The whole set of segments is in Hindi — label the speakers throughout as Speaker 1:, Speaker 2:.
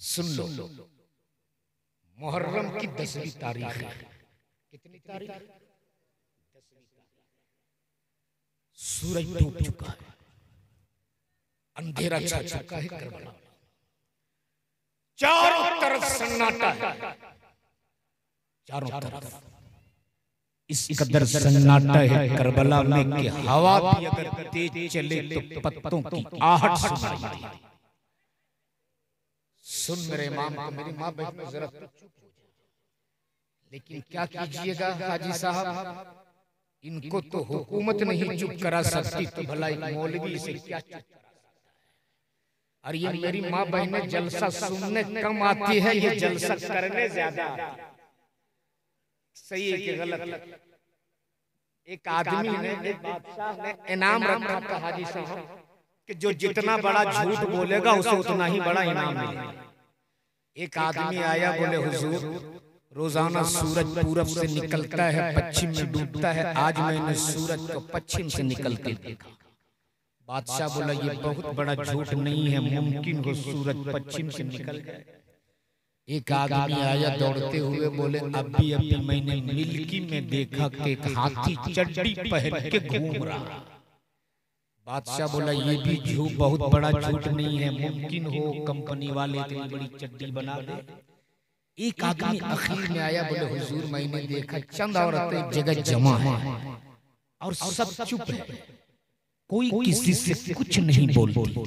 Speaker 1: सुन लो, मुहर्रम की 10वीं तारीख है। कितनी तारीख? 10वीं तारीख। सूरज डूब चुका है, अंधेरा छा चुका है करबला। चारों तरफ सन्नाटा है, चारों तरफ इस कदर सन्नाटा है करबला में कि हवा भी अगर तेज चले तो पत्तों की आहट सुनाई देती है। सुन मेरे इमाम को, मेरी माँ बहन जरा चुप हो जाए। लेकिन क्या कीजिएगा हाजी साहब, इनको तो हुकूमत नहीं चुप करा सकती, तो भला एक मौलवी से क्या चुप करा सकता है। और ये मेरी माँ बहनें जलसा सुनने कम आती है, ये जलसा करने ज्यादा आती है। सही है कि गलत? एक आदमी ने, एक बादशाह ने इनाम रखा था हाजी साहब कि जो जितना बड़ा झूठ बोलेगा उसे उतना ही बड़ा इनाम मिलेगा। एक आदमी आया, बोले हुजूर, रोजाना सूरज पूरब से निकलता है, पश्चिम में डूबता है, आज मैंने सूरज को पश्चिम से निकलते देखा। बादशाह बोला, ये बहुत बड़ा झूठ नहीं है, मुमकिन हो सूरज पश्चिम से निकल जाए। एक आदमी आया दौड़ते हुए, बोले अभी मैंने मिल्की में देखा कि एक हाथी चड्डी पहन के घूम रहा। बादशाह बोला, ये भी झूठ, बहुत बड़ा झूठ नहीं है, मुमकिन हो कंपनी वाले इतनी बड़ी चड्डी बना दे। एक आदमी आखिर में आया, बोले हुजूर, मैंने देखा चंद औरतें एक जगह जमा है और सब चुप है, कोई किसी से कुछ नहीं बोलती।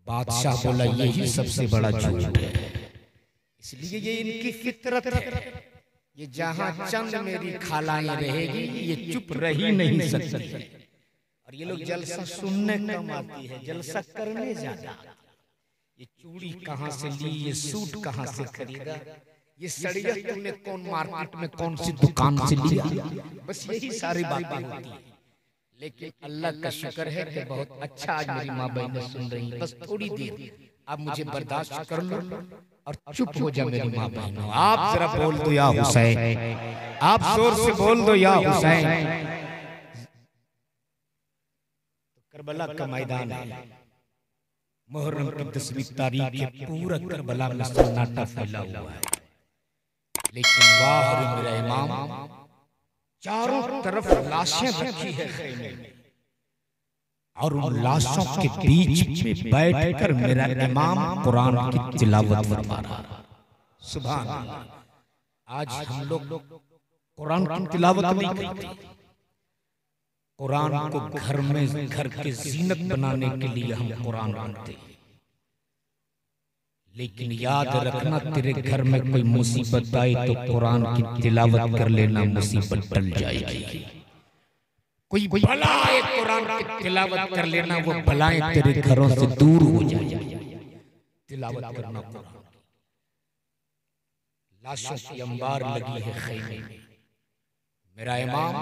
Speaker 1: बादशाह बोला, यही सबसे बड़ा झूठ है, इसलिए ये इनकी फितरत है। ये जहां चंद मेरी खालाएं रहेगी, ये चुप रह ही नहीं सकती। और ये लोग जलसा सुनने कम आती है, जलसा करने ज्यादा। ये चूड़ी कहाँ से ली, ये सूट कहाँ से खरीदा, ये सड़िया तूने कौन मार्केट में कौन सी दुकान से लिया, बस यही सारी बातें होती है। लेकिन अल्लाह का शुक्र है कि बहुत अच्छा आज मेरी माँ बहनें सुन रही हैं। बस थोड़ी देर आप मुझे बर्दाश्त कर लो और चुप हो जा मेरी माँ बहनों। आप जरा बोल दो या हुसैन, आप जोर से बोल दो या हुसैन। करबला का मैदान है, मुहर्रम की 10वीं तारीख है, पूरा करबला में सन्नाटा फैला हुआ है। लेकिन वाह रे मेरा इमाम, चारों तरफ लाशें रखी है खैमे में, और उन लाशों के बीच में बैठकर मेरा इमाम कुरान की तिलावत फरमा रहा। सुभान अल्लाह। आज हम लोग कुरान की तिलावत नहीं करते, कुरान को घर में, घर के जीनत बनाने के लिए हम कुरान पढ़ते हैं। लेकिन याद रखना, तेरे घर में कोई मुसीबत आई तो कुरान की तिलावत कर लेना, मुसीबत टल जाएगी। कोई भला आए, कुरान की तिलावत कर लेना, वो भलाएं तेरे घरों से दूर हो जाएगी। तिलावत करना कुरान। लाशों की अंबार लगी है खैमे में, मेरा इमाम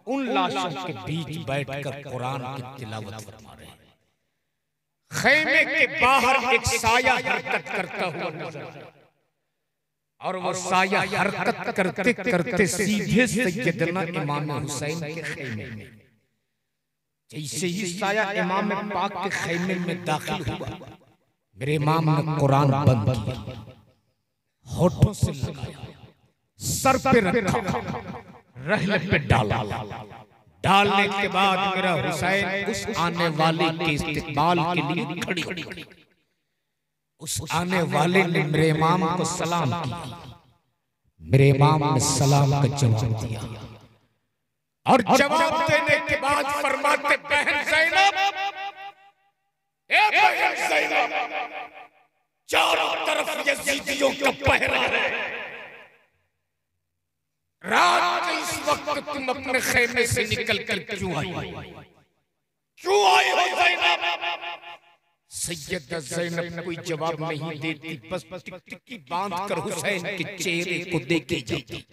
Speaker 1: उन लाशों के बीच बैठकर कुरान की तिलावत फरमा रहे हैं। खैमे के बाहर एक साया हरकत करता हुआ नजर आता है, और वो साया हरकत करते करते सीधे सैयदना इमाम हुसैन के खैमे में। जैसे ही साया इमाम पाक के खैमे में दाखिल हुआ, मेरे इमाम ने कुरान बंद किया, होठों से लगाया, सर पे रखा, रहने पे डाला। डालने के बाद मेरा हुसैन उस आने वाले के इस्तकबाल के लिए खड़ी हो गई। उस आने वाले ने मेरे इमाम को सलाम किया, मेरे इमाम ने सलाम का जवाब दिया, और जवाब देने के बाद फरमाते, बहन ज़ैनब, ए बहन ज़ैनब, चारों तरफ यजीदियों का पहरा है, रात के इस वक्त तुम अपने खैमे से निकल कर क्यों आई हो ज़ैनब? सैयदा ज़ैनब कोई जवाब नहीं देती, बस टिकटिकी बांध कर हुसैन के चेहरे को देखी जाती।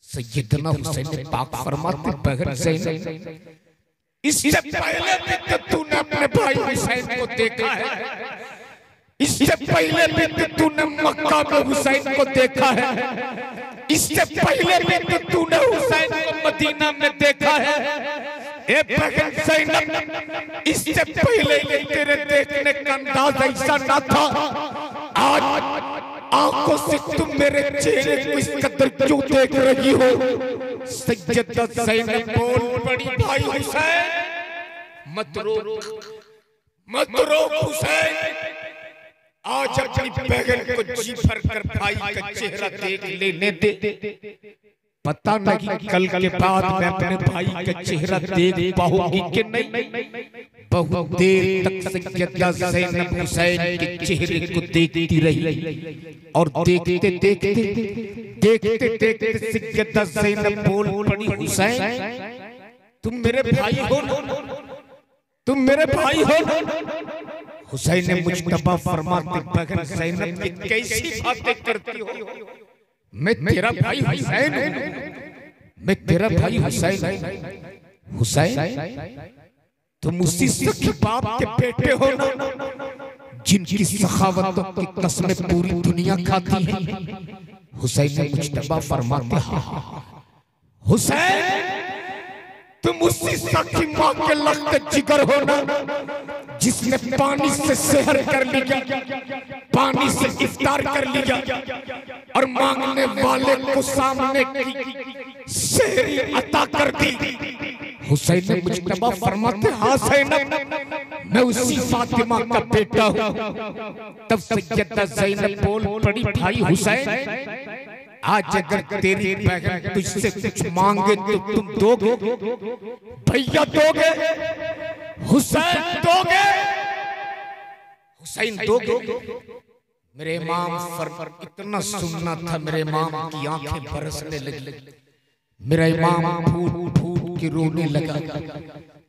Speaker 1: सैयदना हुसैन पाक फरमाते, बहन ज़ैनब, इससे पहले भी तो तूने अपने भाई हुसैन को देखा है, इससे पहले भी तो तूने मक्का में हुसैन को देखा है, इससे पहले भी तो तूने हुसैन को मदीना में देखा है। ए बहन ज़ैनब, इससे पहले तेरे देखने का अंदाज ऐसा ना था, आज आंखों से तुम मेरे चेहरे को इस कदर क्यों देख रही हो? सैयदा ज़ैनब बोल पड़ी, भाई हुसैन मत रो हुसैन, आज अपनी बहन को जी भर कर भाई का चेहरा देख लेने दे। पता नहीं कल के बाद मैं अपने भाई का चेहरा देख पाऊंगी कि नहीं। बहुत देर तक सैयदा ज़ैनब हुसैन के चेहरे को देखती रही और देखते सैयदा ज़ैनब बोल पड़ी, हुसैन तुम मेरे भाई हो, तुम मेरे भाई हो। हुसैन ने मुज्तबा फरमाते, बहन ज़ैनब की कैसी बातें करती हो? मैं तेरा भाई हुसैन हूं, मैं तेरा भाई हुसैन हूं। हुसैन तुम उसी सखी बाप के बेटे हो ना, जिनकी सखावतों की कसमें पूरी दुनिया खाती है। हुसैन ने मुज्तबा फरमाते, हुसैन तुम उसी सखी माँ के लगते जिगर हो ना, जिसने पानी से सेहर कर लिया, पानी से इफ्तार कर लिया और मांगने वाले को सामने की सेहरी अता कर दी। हुसैन ने मुज्तबा फरमाते, हाँ ज़ैनब मैं उसी फातिमा का बेटा हूँ। तब सैयदा ज़ैनब बोल पड़ी, भाई हुसैन आज अगर तेरी बहन तुझसे कुछ मांगे तो तुम दोगे? भैया दोगे? हुसैन दोगे? हुसैन दोगे? मेरे इमाम फर इतना सुनना था, मेरे इमाम की आंखें बरसने लगी, मेरा इमाम फूट फूट के रोने लगा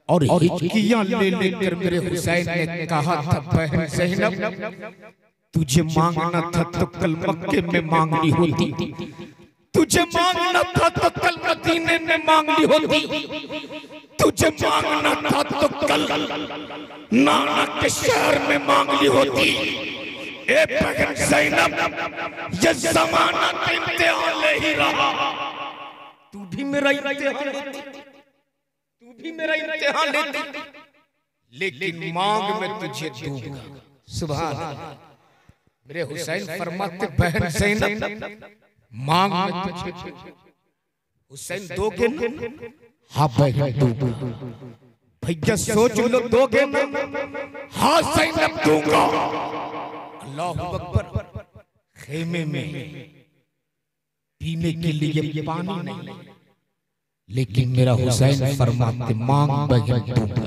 Speaker 1: और हिचकियां ले लेकर मेरे हुसैन ने कहा था, बहन ज़ैनब तुझे मांगना था तो कल मक्के में मांगनी होती, तुझे मांगना था तो कल मदीने में मांगनी होती, तुझे मांगना था तो कल नाना के शहर में मांगनी होती। ए बहन ज़ैनब ये ज़माना का इम्तिहान ले ही रहा, तू भी मेरा इम्तिहान लेती, तू भी मेरा इम्तिहान लेती, लेकिन मांग में तुझे दूंगा। सुभान अल्लाह। मेरे हुसैन फरमाते, बहन ज़ैनब मांग में तुझे हुसैन दोगे ना? हाँ बहन दूंगा। भैया सोच लो, दोगे ना? हाँ ज़ैनब दूंगा। अल्लाहु अकबर। खेमे में पीने के लिए पानी नहीं, लेकिन मेरा हुसैन फरमाते, मांग बहन दूंगा।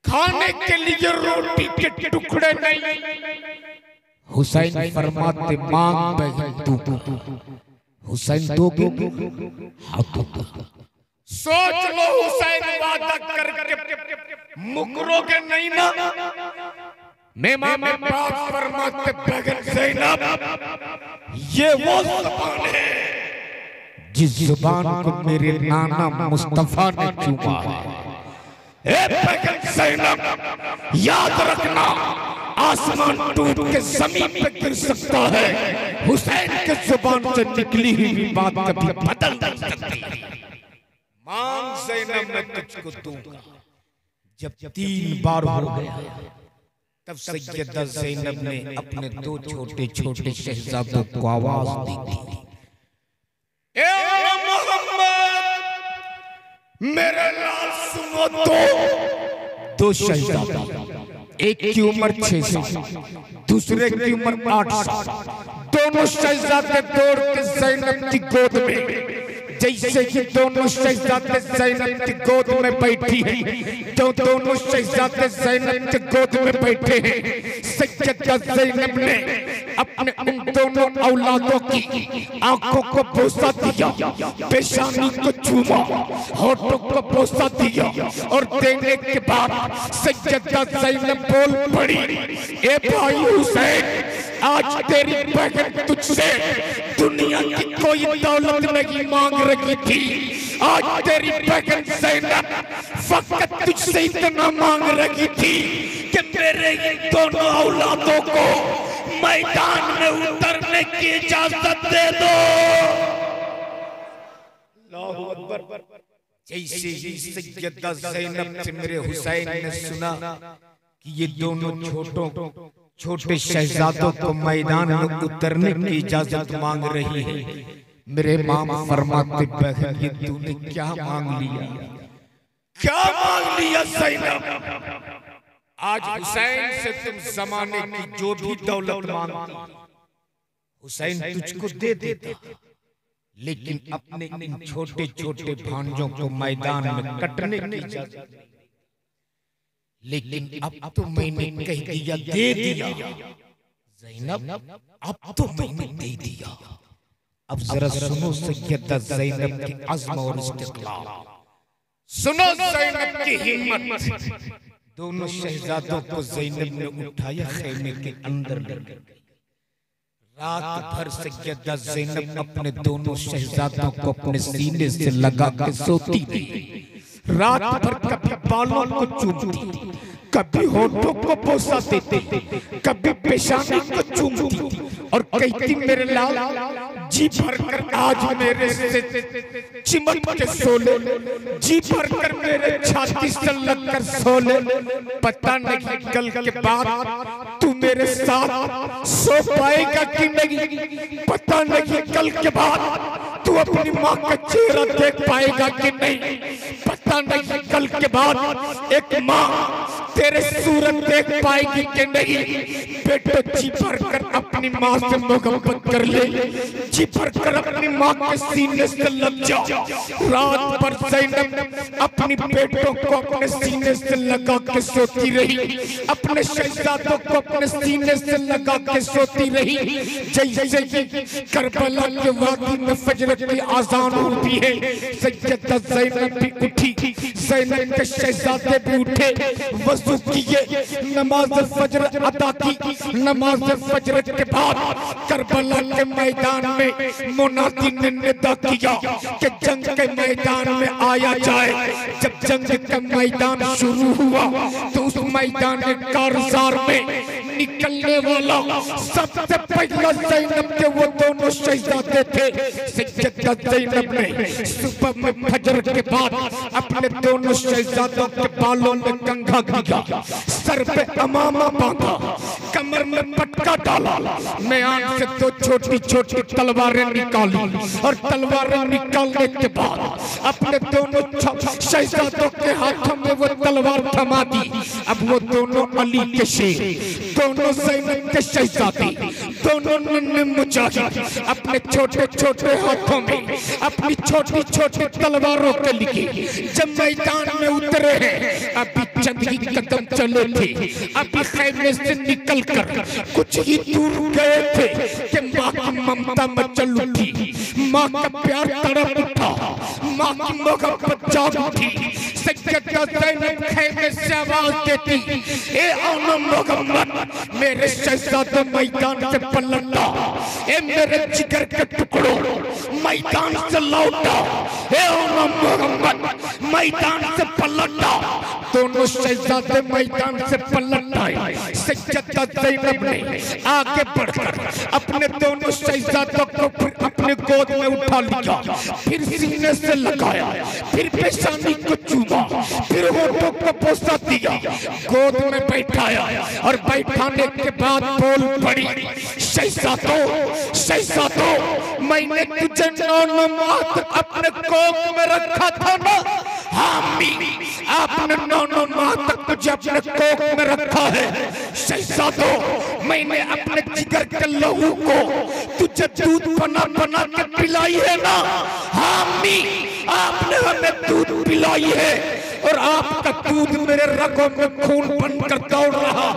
Speaker 1: खाने के लिए रोटी के टुकड़े नहीं, हुसैन फरमाते, मांग बहन दूंगा। हुसैन दोगे? हाँ दूंगा। सोच लो हुसैन वादा करके मुकरोगे नहीं ना? मैं मामा बाप फरमाते, बहन ज़ैनब ये वो ज़ुबान है जिस ज़ुबान को मेरे नाना मुस्तफा ने चूमा है। ए बहन ज़ैनब याद रखना, आसमान टूट के जमीन पे गिर सकता है, हुसैन के जुबान से निकली हुई बात कभी बदल नहीं सकती। मांग ज़ैनब मैं तुझको दूंगा। जब 3 बार हो गया तब सैयदा ज़ैनब ने अपने 2 छोटे छोटे शहजादों को आवाज दी थी, ए मोहम्मद मेरे लाल सुनो। 2 शहजादा, एक की उम्र 6 साल, दूसरे की उम्र 8 साल। दोनों शहजादे दौड़ के ज़ैनब की गोद में, जैसे ही दोनों शहजादे ज़ैनब की गोद में बैठी हैं, जो दोनों शहजादे ज़ैनब की गोद में बैठे हैं, सैयदा ज़ैनब ने अपने उन दोनों औलादों की आंखों को बोसा दिया, पेशानी को चूमा, होठों को बोसा दिया और देने के बाद सैयदा ज़ैनब बोल पड़ी, ए भाई हुसैन आज तेरी बहन तुझसे दुनिया की कोई दौलत नहीं मांग रही थी, आज तेरी बहन ज़ैनब फकत तुझसे इतना मांग रही थी कि मेरे इन दोनों औलादों को मैदान में उतरने की इजाजत दे दो। अल्लाहु अकबर। जैसे ही सैयदा ज़ैनब से मेरे हुसैन ने सुना कि ये दोनों छोटे शहजादों को मैदान में उतरने की इजाजत मांग रही है। मेरे इमाम फरमाते बहन ये तूने क्या मांग लिया, क्या मांग लिया ज़ैनब? आज हुसैन से तुम जमाने की जो भी दौलत मांगती हुसैन तुझको दे देता, लेकिन अपने इन छोटे छोटे भांजों को मैदान में कटने की इजाजत। लेकिन अब तो मैंने कह दिया, दे दिया ज़ैनब, अब तो मैंने दे दिया। अब जरा सुनो सैयदा ज़ैनब की अज़्म और इस्तिक़लाल, सुनो ज़ैनब की हिम्मत। दोनों शहजादों को ज़ैनब ने उठाया, खेमे के अंदर ले गई। रात भर सैयदा ज़ैनब अपने दोनों शहजादों को अपने सीने से लगा के सोती रही। रात भर कभी बालों को चूमती, कभी होठों को बोसा देती, कभी पेशानी को चूमती और कहती मेरे लाल जी भर कर आज मेरे से चिमट के सोले, जी भर कर मेरे छाती से लग कर सोले। पता नहीं कल के बाद तू मेरे साथ सो पाएगा कि नहीं, पता नहीं कल के बाद तू अपनी माँ का चेहरा देख पाएगा कि नहीं, पता नहीं कल के बाद एक माँ तेरे सूरत देख पाएगी कि नहीं। बेटो जी भर कर अपनी माँ से मोहब्बत कर ले, जी भर कर अपनी माँ के सीने से लग जा। रात भर ज़ैनब अपनी बेटों को अपने सीने से लगा के सोती रही, अपने शहजादों को अपने सीने से लगा के सोती रही। जैसे करबला के वादी में फजर की आज़ान होती है, सैयदा ज़ैनब भी उठी, ज़ैनब के शहजादे भी उठे, वज़ू किए, नमाज फजर अदा की। नमाज फजर के बाद करबला के मैदान में मुनादी ने निदा किया कि जंग के मैदान में आया जाए। जब जंग का मैदान शुरू हुआ तो उस मैदान के कारज़ार में निकलने वाला सबसे पहला ज़ैनब के वो दोनों शहजादे थे। सैयदा ज़ैनब ने सुबह में फजर के बाद अपने दोनों शहजादों के बालों में कंघा किया, सर पे अमामा बांधा, कमर में पटका डाला, म्यान से दो छोटी छोटी तलवारें निकाली और तलवारें निकालने के बाद अपने दोनों शहजादों के हाथों में वो तलवार थमा दी। अब वो दोनों अली के शेर, दोनों ज़ैनब के शहजादे, दोनों नन्हे मुजाहिद अपने छोटे छोटे हाथों में अपनी छोटी छोटी तलवारों के लिए जब मैदान में उतरे हैं। अभी चंद ही कदम चले थे, अभी खैमे से निकल कर कुछ ही दूर गए थे कि माँ की ममता मचल उठी, माँ का प्यार तड़प उठा, माँ की मोहब्बत जाग उठी। सैयदा ज़ैनब खैमे से आवाज देती, ए औनो मोहम्मद, मेरे शहजादे मैदान से पलटा, ए मेरे जिगर के टुकड़ों मैदान से लौटा, ए औनो मोहम्मद मैदान से पलटा। दोनों शहजादे मैदान से पलट आए। सैयदा ज़ैनब ने आगे बढ़कर अपने दोनों शहजादों को फिर अपने गोद में उठा लिया, फिर सीने से लगाया, फिर पेशानी को चूमा, फिर होठों को बोसा दिया, गोद में बैठाया और बैठाने के बाद बोल पड़ी, शहजादों शहजादों, मैंने तुझे 9 माह तक अपने कोख में रखा था ना। हाँ मी, आपने 9 माह तक मुझे अपने कोख में रखा है। शहजादों, मैंने अपने जिगर के लहू को तुझे दूध बना बना के पिलाई है ना। हाँ मी, आपने हमें दूध पिलाई है और आपका दूध मेरे रगों में खून बनकर दौड़ रहा।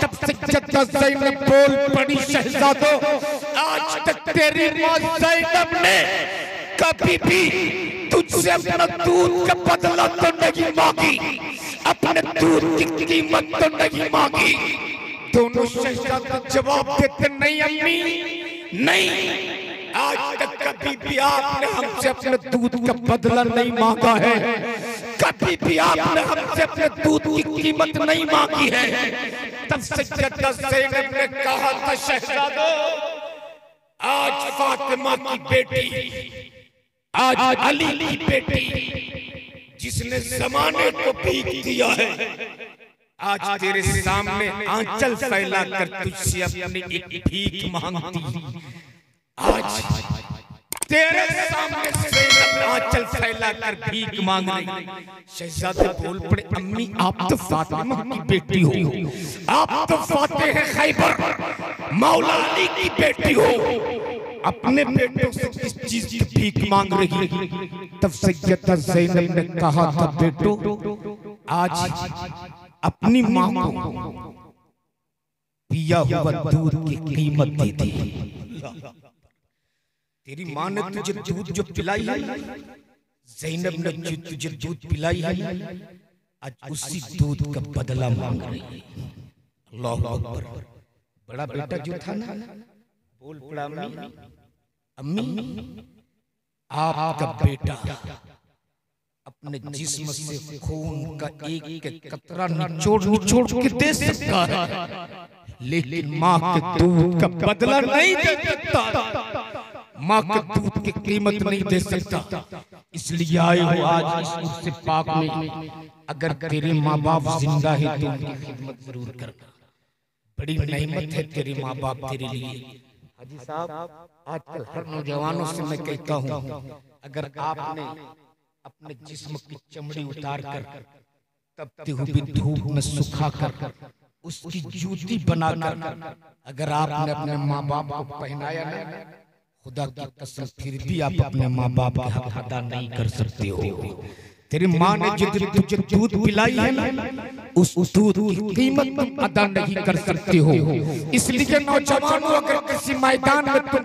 Speaker 1: तब सैयदा ज़ैनब बोल पड़ी, शहजादों, आज तक तेरी माँ ज़ैनब ने कभी भी तुझसे अपना दूध का बदला तो नहीं मांगी, अपने दूध की कीमत तो नहीं मांगी। दोनों शहजादे जवाब देते, नहीं अम्मी, नहीं, आज तक कभी भी आपने हमसे अपने दूध का बदला नहीं मांगा है, कभी भी आपने हमसे अपने दूध की कीमत नहीं मांगी है। तब सैयदा ज़ैनब ने कहा था, शहजादों, आज फातिमा की बेटी, आज अली की बेटी, जिसने जमाने को भीग दिया है, आज तेरे सामने आंचल फैला कर तुझसे अपनी एक भीख मांगती। आज तेरे सामने ज़ैनब आंचल फैला कर भीख मांग रही। शहजादे बोल पड़े, अम्मी आप तो फातिमा की बेटी हो, आप तो फातिह खैबर मौला अली की बेटी हो, अपने बेटों से किस चीज की भीख मांग रही? तब सैयदा ज़ैनब ने कहा था, बेटो आज अपनी माँ को पिया हुआ दूध की कीमत दे दी। तेरी माँ ने तुझे दूध जो पिलाई है, ज़ैनब ने जो तुझे दूध पिलाई है, आज उसी दूध का बदला मांग रही है। अल्लाह अकबर। बड़ा बेटा जो था ना, बोल पड़ा, अम्मी आपका बेटा अपने जिस्म से खून का एक एक कतरा निचोड़ निचोड़ के दे सकता है, लेकिन माँ के दूध का बदला नहीं दे सकता, माँ के दूध की कीमत नहीं दे सकता। इसलिए आए हो आज इस उर्स पाक में। अगर तेरे माँ बाप जिंदा है तो उनकी खिदमत जरूर करना। बड़ी नेमत है तेरे माँ बाप तेरे लिए। हाजी साहब, आजकल हर नौजवानों से मैं कहता हूँ, अगर आपने अपने जिस्म की चमड़ी उतार कर तपती हुई धूप में सुखा कर उसकी जूती बनाकर अगर आपने अपने माँ बाप को पहनाया ना, खुदा की कसम फिर भी आप अपने माँ बाप का हक अदा नहीं कर सकते हो। तेरी माँ ने जिस दिन तुझे दूध पिलाई है ना, उस दूध की कीमत अदा नहीं कर सकते हो। इसलिए नौजवानों, अगर किसी मैदान में तुम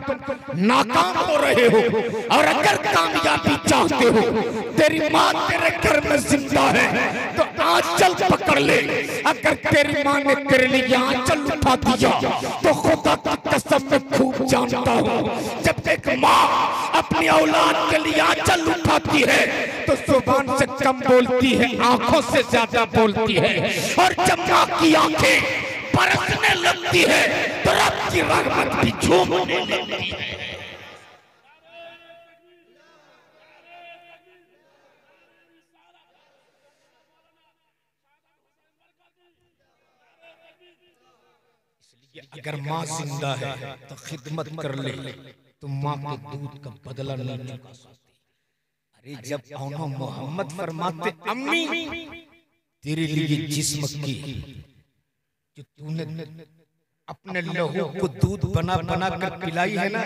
Speaker 1: नाकाम हो रहे हो और अगर कामयाबी चाहते हो, तेरी माँ तेरे घर में जिंदा है तो आंचल पकड़ ले। अगर तेरी माँ ने तेरे लिए आंचल उठा दिया तो खुदा की कसम मैं खूब जानता हूँ, जब एक माँ अपनी औलाद के लिए आंचल उठाती है तो जुबान से कम बोलती है, आंखों से ज्यादा बोलती है। और जब माँ की आंखें बरसने लगती है तो रब की रहमत भी झूमने लगती है। इसलिए अगर माँ जिंदा है तो खिदमत कर ले, तो माँ के दूध का बदला नहीं चुका सकती। अरे जब औनो मोहम्मद फरमाते, अम्मी तेरे लिए जिस्म की जो तूने अपने लहू को दूध बना बना कर पिलाई है ना,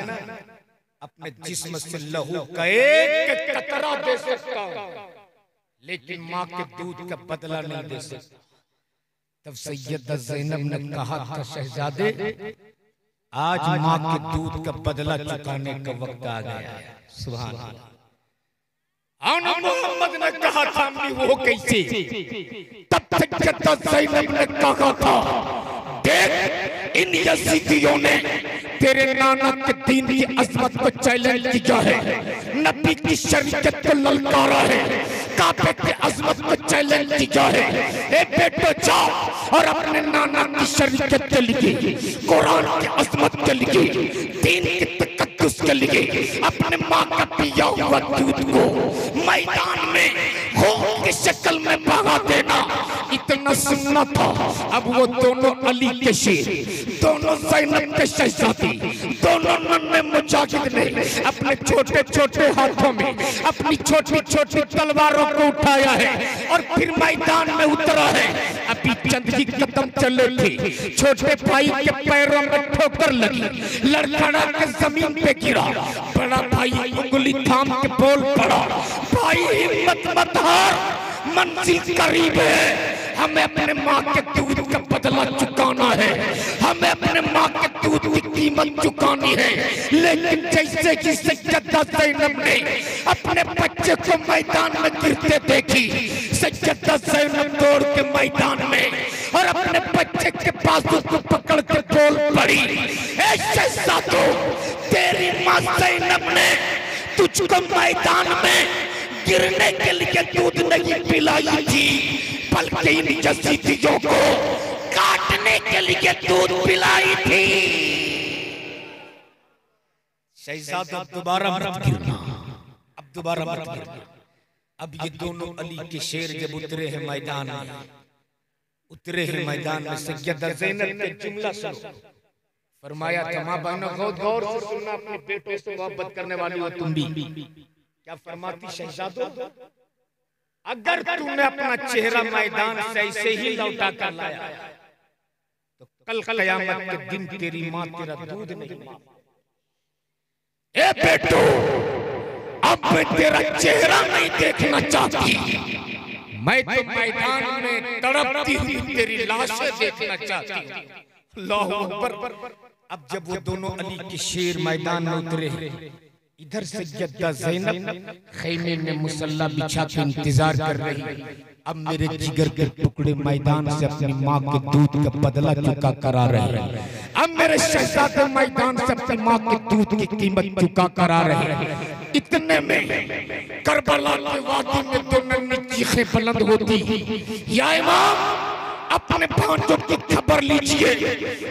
Speaker 1: अपने जिस्म से लहू का एक कतरा दे सकता हूं, लेकिन माँ के दूध का बदला नहीं दे सकता। तब सैयदा ज़ैनब ने कहा था, शहजादे आज माँ के दूध का बदला चुकाने का वक्त आ गया है। सुभान अल्लाह। मोहम्मद ने कहा था, वो कैसे? तब सैयदा ज़ैनब ने कहा था, देख इन यजीदियों ने तेरे नाना के दीन की अजमत को चैलेंज किया है, नबी की शरीयत को ललकारा है, काबे की अजमत को चैलेंज किया है। ए बेटो जाओ और अपने नाना की शरीयत के लिए, कुरान की अजमत के लिए, दीन की तकद्दुस के लिए अपने माँ का पिया हुआ दूध को मैदान में खून की शक्ल में बहा देना इतना सुनना था। अब वो दोनों अली के शेर, दोनों ज़ैनब के शहजादी, दोनों नन्हे मुजाहिद ने अपने छोटे छोटे हाथों में अपनी छोटी छोटी तलवारों को उठाया है और फिर मैदान में उतरा है। अभी चंद ही कदम चले थे, छोटे भाई के पैरों में ठोकर लगी, लड़खड़ा के जमीन पे गिरा। बड़ा भाई उंगली थाम के बोल पड़ा, भाई हिम्मत मत हार, मंजिल करीब है, हमें अपने माँ के दूध का बदला चुकाना है, हमें अपने माँ के दूध की कीमत चुकानी है। लेकिन जैसे कि सैयदा ज़ैनब ने अपने बच्चे को मैदान में गिरते देखी, सैयदा ज़ैनब दौड़ के मैदान में और अपने बच्चे के बाजू को पकड़ कर बोल पड़ी, ऐ शहजादो, तेरी माँ ज़ैनब ने तुझको मैदान में गिरने के लिए दूध नहीं पिलाई थी, बल्कि इन यजीदियों को काटने के लिए दूध पिलाई थी। शहजादा अब दोबारा मत गिरना, अब दोबारा मत गिरना। अब ये दोनों अली के शेर जब उतरे हैं मैदान में, उतरे हैं मैदान में सैयदा ज़ैनब के जुमला सुनो। फरमाया तमा बहनों गौर से सुनना, अपने बेटों से मोहब्बत करने वाली हो तुम भी। क्या फरमाती शहजादो, अगर तूने अपना चेहरा मैदान से ऐसे ही लौटा कर लाया तो कल कयामत के दिन तेरी माँ तेरा दूध नहीं मांगेगी। ए बेटो, अब मैं तेरा चेहरा नहीं देखना चाहती, मैं तो मैदान में तड़पती हुई तेरी लाशें देखना चाहती हूँ। अल्लाहू अकबर। अब जब वो दोनों अली के शेर मैदान में उतरे, इधर सैयदा ज़ैनब खैमे में मुसल्ला बिछा के इंतजार कर रही। अब मेरे जिगर के टुकड़े मैदान से अपनी माँ के दूध का बदला चुका करा रहे हैं। अब मेरे शहजादे मैदान से अपनी माँ के दूध की कीमत चुका करा रहे हैं। इतने में करबला के वादी में दोनों चीखें बुलंद होती, या इमाम अपने भांजों की खबर लीजिए।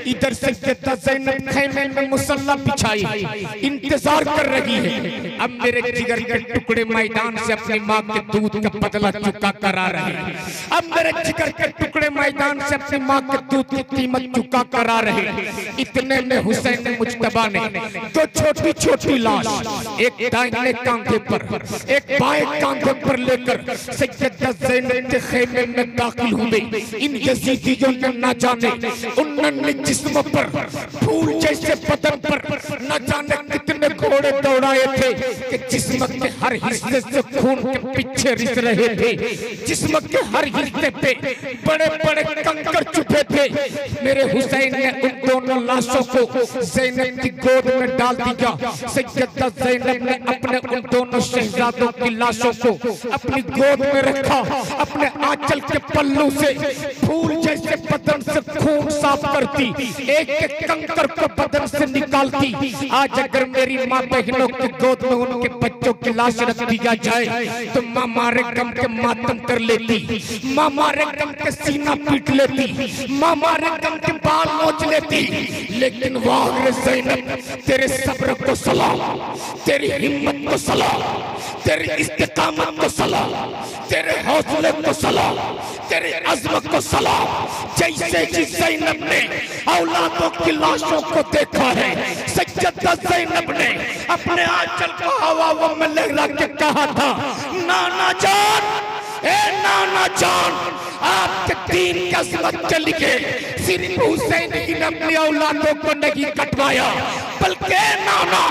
Speaker 1: इधर से सैयदा ज़ैनब खैमे में मुसल्ला बिछाई इंतजार कर रही है। अब मेरे जिगर के टुकड़े मैदान से अपनी माँ के दूध का बदला चुका करा रहे हैं। अब मेरे जिगर के टुकड़े मैदान से अपनी माँ के दूध की कीमत चुका करा रहे हैं। इतने में हुसैन मुज्तबा ने दो छोटी छोटी लाश, एक दाहिने कांधे पर एक बाएं कांधे पर लेकर सैयदा ज़ैनब के खैमे में दाखिल हुए। इन यजीदियों ने न जाने उन्होंने जिस्म पर फूल जैसे बदन पर न जाने कितने घोड़े दौड़ाए थे कि जिस्म के हर हिस्से से खून के पीछे रिस रहे थे। जिस्म के हर हिस्से पे बड़े बड़े कंकड़ चुपे थे। मेरे हुसैन ने उन दोनों लाशों को ज़ैनब की गोद में डाल दिया। सैयदा ज़ैनब ने अपने उन दोनों शहजादों की लाशों को अपनी गोद में रखा। अपने आंचल के पल्लू से फूल जैसे बदन से खून साफ करती, एक एक कंकर को बदन से निकालती। आज अगर मेरी माँ बहनों की गोद में उनके बच्चों की लाश रख दिया जाए तो माँ मारे गम के मातम कर लेती, माँ मारे गम के सीना पीट लेती, माँ मारे गम के बाल नोच लेती। लेकिन वाह रे ज़ैनब, तेरे सब्र को सलाम, तेरी हिम्मत को सलाम, तेरी इस्तिकामत को सलाम, तेरे हौसले को सलाम, तेरे अज़्म को सलाम। जैसे जिस ज़ैनब ने औलादों की लाशों को देखा है, सैयदा ज़ैनब ने अपने आंचल को हवा में लहरा के कहा था, नाना जान, ए नाना जान, आपके दीन की अज़मत के लिए सिर्फ हुसैन ही ने अपनी औलादों को नहीं कटवाया, बल्कि नाना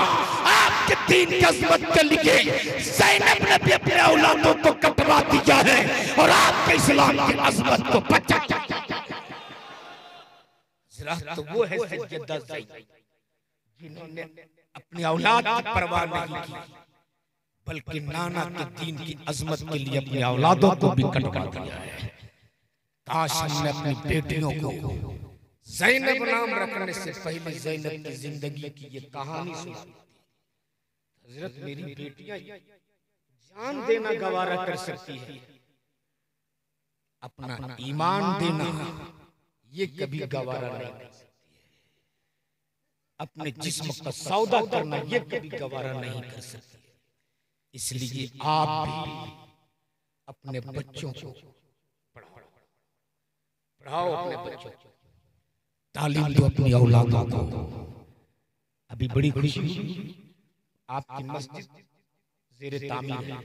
Speaker 1: आपके दीन की अज़मत के लिए ज़ैनब ने भी अपने औलादों को कटवा दिया है और आपके इस्लाम की अज़मत को बचा दिया। तो वो है सैयदा ज़ैनब जिन्होंने अपनी औलाद की परवाह नहीं की, बल्कि नाना के दीन की अज़मत के लिए अपनी औलादों को भी कटवा दिया है। काश हमने अपनी बेटियों को ज़ैनब नाम रखने से पहले ज़ैनब की जिंदगी की ये कहानी सुनी। हज़रत मेरी बेटियां जान देना गवारा कर सकती है, अपना ईमान देना ये कभी गवारा नहीं कर सकती है, अपने जिस्म का सौदा करना ये कभी गवारा नहीं कर सकती है। इसलिए आप भी अपने बच्चों को पढ़ाओ, अपने बच्चों को तालीम दो, अपनी औलादों को। अभी बड़ी खुशी आपकी मस्जिद ज़ेरे तामीर है,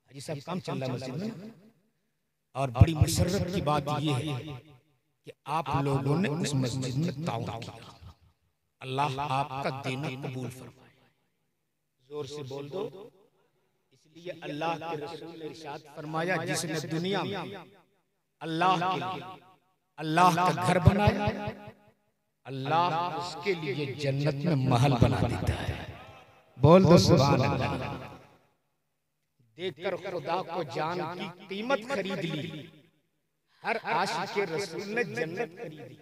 Speaker 1: हाजी साहब काम चल रहा है मस्जिद में, और बड़ी मसर्रत की बात यह है कि आप लोगों ने उस मस्जिद में ताउन किया। अल्लाह आपका देना कबूल फरमाए। जोर से बोल दो। इसलिए अल्लाह के रसूल ने इरशाद फरमाया, जिसने दुनिया में अल्लाह के लिए अल्लाह का घर बनाया, अल्लाह उसके लिए जन्नत में महल बना देता है। बोल दो सुभान अल्लाह। देखकर खुदा को जान की कीमत खरीद ली, हर आशिक़े रसूल ने जन्नत खरीदी,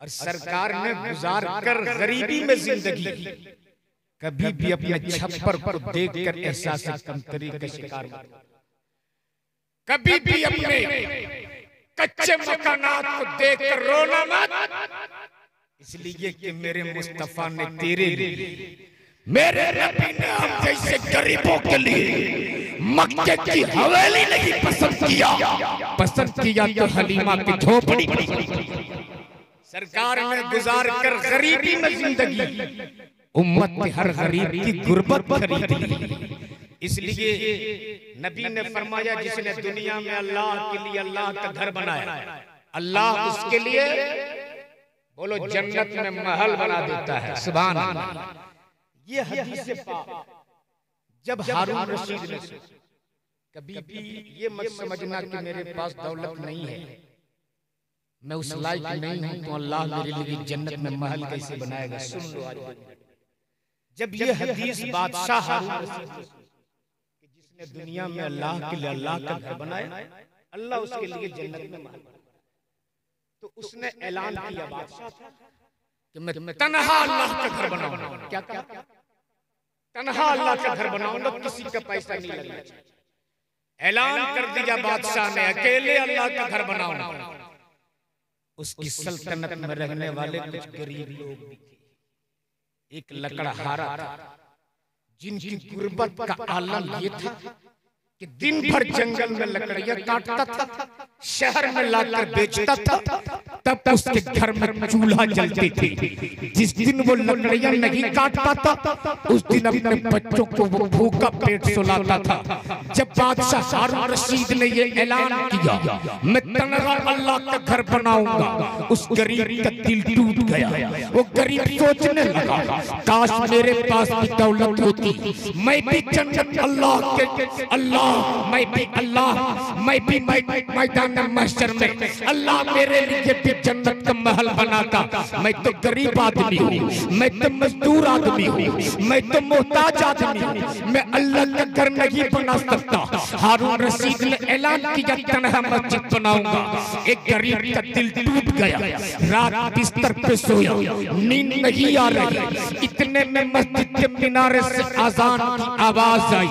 Speaker 1: और सरकार ने गुजार कर गरीबी में जिंदगी कभी भी अपने छप्पर को देखकर एहसास कमतरी का शिकार मत, कभी भी अपने कच्चे मकानात को देखकर रोना मत, इसलिए कि मेरे मुस्तफा ने तेरे लिए मेरे नबी ने हम जैसे गरीबों के लिए मक्के की हवेली नहीं पसंद किया तो हलीमा की झोपड़ी सरकार ने गुजार कर गरीबी में जिंदगी उम्मत के हर गरीब की गुर्बत खरीद ली। इसलिए नबी ने फरमाया जिसने दुनिया में अल्लाह के लिए अल्लाह का घर बनाया, अल्लाह उसके लिए बोलो जन्नत में महल बना देता है। सुभान अल्लाह। ये हदीस पाक जब हारून रशीद ने कभी भी ये मत समझना कि मेरे पास दौलत नहीं है, मैं उस लायक नहीं हूं तो अल्लाह मेरे लिए जन्नत में महल कैसे बनाएगा। सुन लो आज जब ये हदीस बादशाह हारून रशीद जिसने दुनिया में अल्लाह के लिए अल्लाह का घर बनाया, अल्लाह उसके लिए जन्नत में महल बनाया, तो उसने ऐलान किया बादशाह कि मैं तन्हा अल्लाह का घर बनाऊंगा। क्या क्या तन्हा अल्लाह का घर बनाऊंगा, किसी का पैसा नहीं लगना चाहिए। ऐलान कर दिया बादशाह ने, अकेले अल्लाह का घर बनाऊंगा। उसकी सल्तनत में रहने वाले कुछ गरीब लोग भी थे। एक लकड़हारा था जिनकी गुर्बत का आलम ये था कि दिन भर जंगल में लकड़ियां काटता था, शहर में लाकर बेचता था, तब उसके घर में चूल्हा जलती थी। जिस दिन वो लकड़ियां नहीं काट पाता उस दिन अपने बच्चों को वो भूखा पेट सुलाता था। जब बादशाह हारून रशीद ने ये ऐलान किया मैं तन्हा अल्लाह का घर बनाऊंगा, उस गरीब का दिल टूट गया। वो गरीब सोचने लगा काश मेरे पास भी दौलत होती, मैं भी जन्नत अल्लाह के मैं भी मैदान महशर में अल्लाह मेरे लिए भी जन्नत का महल बनाता। मैं तो गरीब आदमी हूँ, मैं तो मजदूर आदमी हूँ, मैं तो मोहताज आदमी हूँ, मैं अल्लाह का घर नहीं बना सकता। हारून रशीद ने ऐलान किया तन्हा मस्जिद बनाऊंगा। एक गरीब का दिल टूट गया, रात बिस्तर पे सोया, नींद नहीं आ रही। इतने में मस्जिद के मीनारे से अजान की आवाज आई।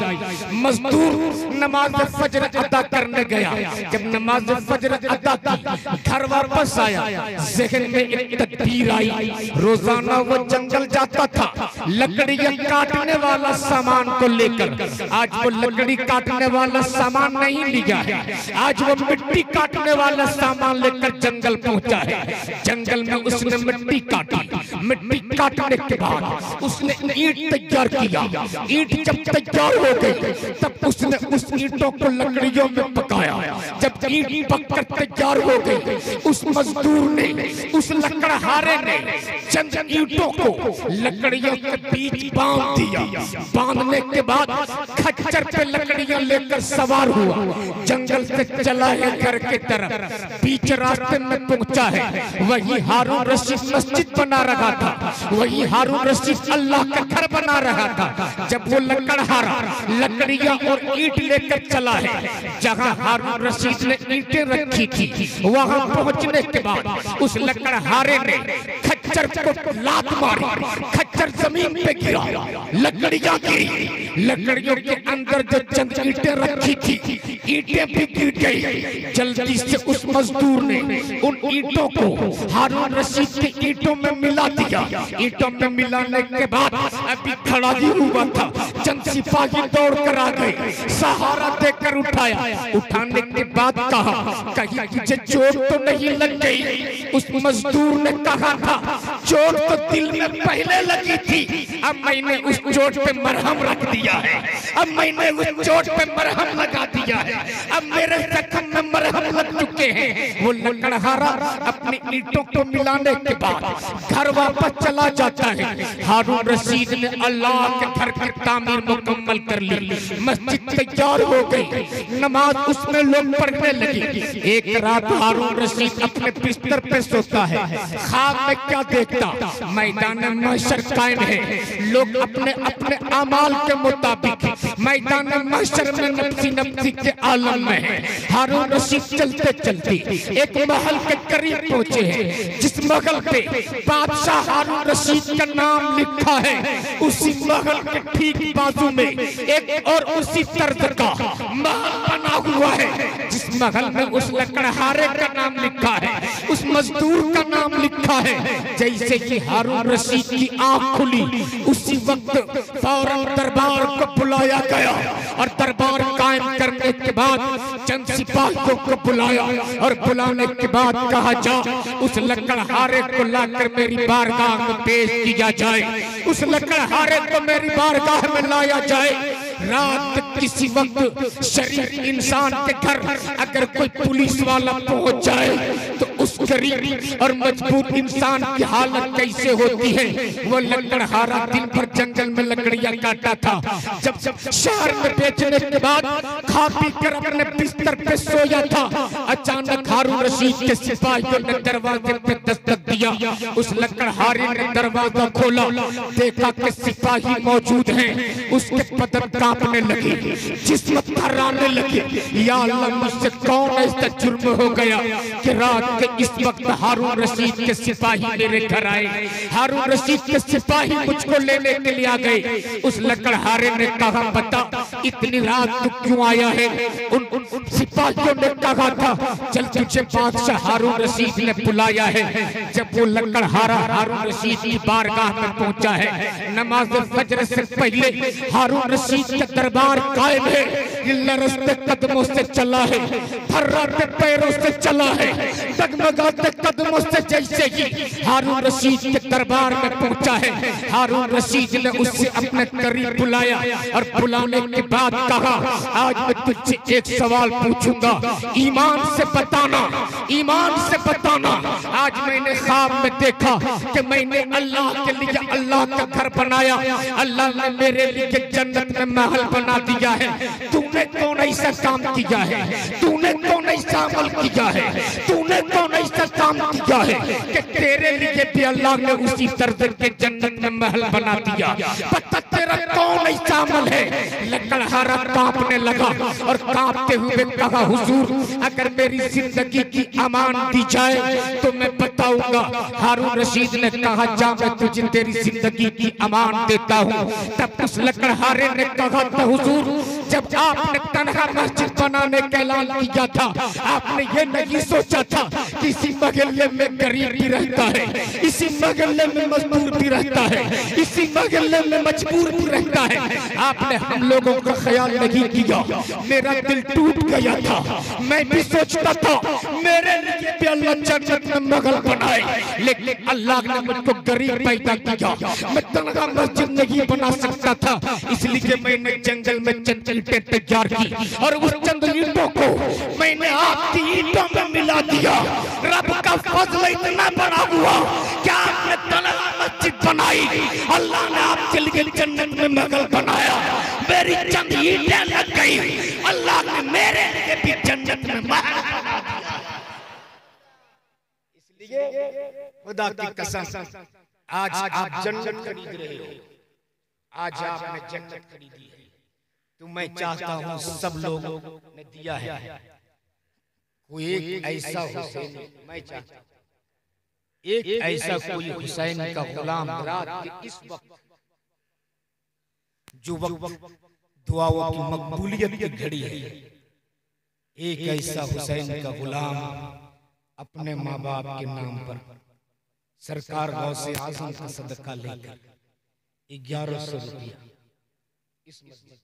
Speaker 1: मजदूर नमाज फजर अदा करने गया। जब नमाज फजर अदा की घर वापस आया, ज़हन में एक तदबीर आई। रोजाना वो जंगल जाता था लकड़ियां काटने वाला सामान को लेकर। आज वो लकड़ी काटने वाला सामान नहीं लिया है, आज वो मिट्टी काटने वाला सामान लेकर जंगल पहुंचा है। जंगल में उसने मिट्टी काटी। मिट्टी काटने के बाद उसने ईंट तैयार किया। ईंट जब तैयार हो गई तब उसने उस ईंटों को लकड़ियों में पकाया। जब ईंट पककर तैयार हो गई, उस मजदूर ने, उस लकड़हारे ने चंद ईंटों को लकड़ियों के बीच बांध दिया। बांधने के बाद खच्चर पे लकड़ियां लेकर सवार हुआ, जंगल से चला है घर की तरफ। बीच रास्ते में पहुंचा है, वही हारून रशीद मस्जिद बना रहा था, वही हारून रशीद अल्लाह का घर बना रहा था। जब वो लकड़हारा लकड़ियां और ईंट लेकर चला है जहां हारून रशीद ने ईंटें रखी थी, वहां पहुंचने के बाद उस लकड़हारे ने खच्चर को लात मारी। खच्चर जमीन पे गिरा, लकड़ियां गिरी। लकड़ियों के अंदर जो चंद ईंटें रखी थी, ईंटें भी गिर गई। जल्दी से उस मजदूर ने उन ईंटों को हारून रशीद के ईंटों में मिला दिया। ईंटों में मिलाने के बाद अभी खड़ा ही हुआ था, चंद सिपाही दौड़ कर आ गए, सहारा देकर उठाया। उठाने के बाद कहा कहीं तुझे चोट तो नहीं लग गई? उस मजदूर ने कहा था चोट तो दिल में पहले लगी थी, अब मैंने उस चोट पे मरहम रख दिया है, अब मैंने उस चोट पे मरहम लगा दिया है, अब मेरे जख्म में मरहम लग चुके हैं। वो लकड़हारा अपनी ईंटों को मिलाने के बाद घर वापस चला जाता है। हारून रशीद ने अल्लाह के घर की तामीर मुकम्मल कर ली। मस्जिद तैयार हो गई, नमाज उसमें लोग पढ़ने लगे। एक रात हारून रशीद अपने बिस्तर पे सोता है, ख्वाब में क्या देखता? मैदान महशर कायम है, लोग अपने अपने अमाल के मुताबिक मैदान महशर में नफ्सी नफ्सी के आलम में है। हारून रशीद चलते चलते एक महल के करीब पहुंचे हैं, जिस महल पे बादशाह हारून रशीद का नाम लिखा है, उसी महल के ठीक बाजू में एक और उसी तर्ज का महल बना हुआ है, जिस महल में उस लकड़हारे का नाम लिखा है, उस मजदूर का नाम लिखा है। जैसे कि हारून रशीद की आंख खुली, उसी वक्त फौरन दरबार को बुलाया गया और दरबार कायम करने के बाद चंद सिपाहियों को बुलाया और बुलाने के बाद कहा, जा उस लकड़हारे को लाकर मेरी बारगाह में पेश किया जाए, उस लकड़हारे को मेरी बारगाह में लाया जाए। रात किसी वक्त शरीफ इंसान के घर अगर कोई पुलिस वाला पहुंच जाए तो उस गरीब और मजबूर इंसान की हालत कैसे होती है। वो लकड़हारा दिन भर जंगल में लकड़ियां काटा था, जब शहर में बेचने के बाद खा पी कर अपने बिस्तर पे सोया था, अचानक हारून रशीद के सिपाहियों ने दरवाजे पे दस्तक दिया। उस लकड़हारे ने दरवाजा खोला, देखा कि सिपाही मौजूद हैं। उसके बदन कांपने लगे, जिस्म थर्राने लगे। या अल्लाह, मुझसे कौन ऐसा जुर्म हो गया कि रात के इस वक्त हारून रशीद के सिपाही मेरे घर आए, हारून रशीद के सिपाही मुझको लेने के लिए आ गए। उस लकड़हारे ने कहा, बता इतनी रात तू क्यों आया है? उन सिपाहियों ने कहा था, चल तुझे बादशाह हारून रशीद ने बुलाया है। जब वो लकड़हारा हारून रशीद की बारगाह में पहुंचा है, नमाज फजर से पहले हारून रशीद का दरबार कायम है, लरजते कदमों से चला है, थर्राते पैरों से चला है, डगमगाते कदमों से। जैसे ही हारून रशीद के दरबार में पहुंचा है, हारून रशीद ने उससे अपने करीब बुलाया और बुलाने के बाद कहा, आज मैं तुझसे एक सवाल पूछूंगा, ईमान से बताना, ईमान से बताना। आज मैंने ख्वाब में देखा कि मैंने अल्लाह के लिए अल्लाह का घर बनाया, अल्लाह ने मेरे लिए जन्नत में महल बना दिया है। तूने कौन ऐसा काम किया है? तूने कौन ऐसा अमल किया है? तूने कौन ऐसा काम किया है कि तेरे लिए भी अल्लाह ने उसी तर्ज के जन्नत में महल बना दिया? पता तेरा कौन ऐसा अमल है? लकड़हारा कांपने लगा और कांपते हुए कहा, हुजूर अगर मेरी जिंदगी की अमान दी जाए तो मैं बताऊंगा। हारून रशीद ने कहा, जा मैं तुझे तेरी जिंदगी की अमान देता हूँ। तब उस लकड़हारे ने कहा था, हुजूर जब आपने तनहा मस्जिद बनाने का ऐलान किया था, आपने ये नहीं सोचा था कि इसी महल्ले में गरीब भी रहता है, इसी महल्ले में मजदूर भी रहता है, इसी महल्ले में मजबूर भी रहता है। आपने हम लोगों का ख्याल नहीं किया। मेरा दिल टूट गया था, मैं भी सोचता था मेरे लिए भी अल्लाह जन्नत में महल बनाए, लेकिन अल्लाह ने मुझको गरीब पैदा किया, मैं तनहा मस्जिद नहीं बना सकता था। इसलिए मैंने जंगल में चंद ईंटें तैयार की और उस चंद ईंटों को मैंने आपकी ईंटों में मिला दिया। रब का फजल इतना बड़ा हुआ कि आपने तनहा मस्जिद बनाई, अल्लाह ने आपके लिए जन्नत में महल बनाया। मेरी चंद ईंटें लग गई, अल्लाह ने मेरे लिए भी जन्नत में महल बना दिया। इसलिए खुदा की कसम, आज आप जन्नत खरीद रहे हो, आज आपने जन्नत खरीदी है। तो मैं चाहता हूँ सब लोगों ने दिया है, कोई एक ऐसा हुसैन, मैं चाहता हूँ एक ऐसा कोई हुसैन का गुलाम रात के इस वक्त, जो वक्त दुआओं की मकबूलियत की घड़ी है, एक ऐसा हुसैन का गुलाम अपने माँ बाप के नाम पर सरकार गौसे आजम का सदका लेकर 1100 रुपया इस मस्जिद